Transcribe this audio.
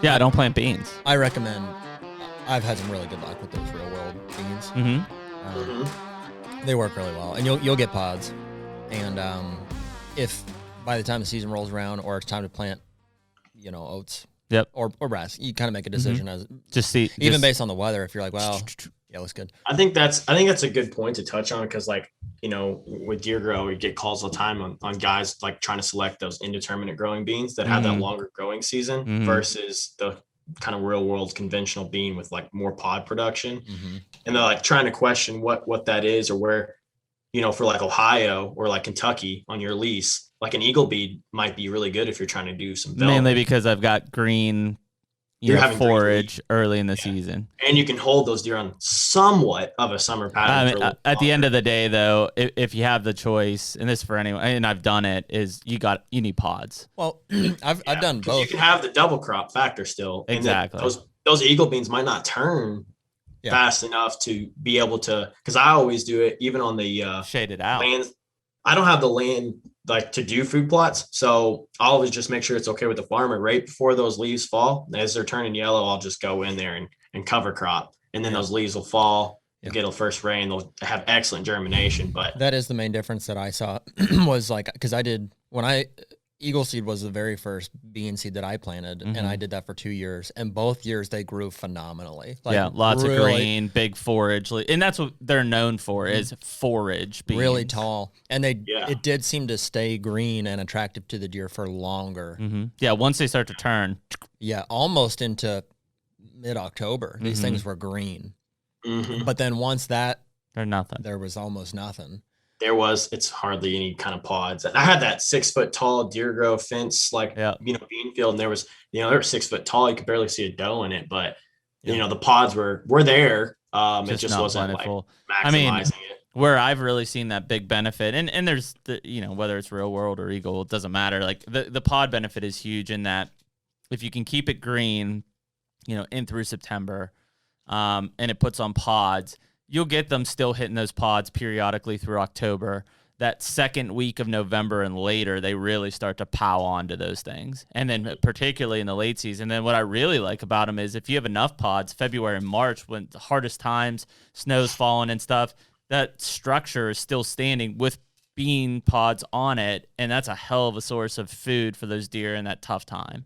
Yeah, I don't plant beans. I recommend. I've had some really good luck with those real world beans. They work really well, and you'll get pods. And if by the time the season rolls around, or it's time to plant, oats, Yep, or brass, you kind of make a decision as just based on the weather. If you're like, well, yeah, looks good. I think that's a good point to touch on, because like, with DeerGro, we get calls all the time on guys like trying to select those indeterminate growing beans that have that longer growing season versus the kind of real world conventional bean with like more pod production. And they're like trying to question what that is, or where, for like Ohio or like Kentucky on your lease, like an eagle bead might be really good if you're trying to do some velvet. Mainly because I've got green, forage early in the season, and you can hold those deer on somewhat of a summer pattern. At the end of the day, though, if you have the choice, and this for anyone, and I've done it, is you need pods. Well, I've done both. You can have the double crop factor still. Exactly. And those eagle beans might not turn fast enough to be able to, because I always do it even on the shaded out lands. I don't have the land like to do food plots, so I'll always just make sure it's okay with the farmer right before those leaves fall. As they're turning yellow, I'll just go in there and cover crop, and then those leaves will fall. Get a first rain, they'll have excellent germination. But that is the main difference that I saw was like, because Eagle seed was the very first bean seed that I planted, and I did that for 2 years, and both years they grew phenomenally. Like, lots of green, big forage, and that's what they're known for is forage beans. Really tall, and it did seem to stay green and attractive to the deer for longer. Yeah, once they start to turn. Yeah, almost into mid-October, these things were green. But then once that, they're nothing. There was almost nothing. It's hardly any kind of pods. I had that 6 foot tall DeerGro fence, bean field, and there was, they were 6 foot tall. You could barely see a doe in it, but the pods were there. It just wasn't plentiful. Like maximizing it. Where I've really seen that big benefit, and there's whether it's real world or Eagle, it doesn't matter. Like the pod benefit is huge in that if you can keep it green, in through September, and it puts on pods, you'll get them still hitting those pods periodically through October. That second week of November and later, they really start to pow onto those things. And then particularly in the late season. Then what I really like about them is if you have enough pods, February and March, when the hardest times, snow's falling and stuff, that structure is still standing with bean pods on it. And that's a hell of a source of food for those deer in that tough time.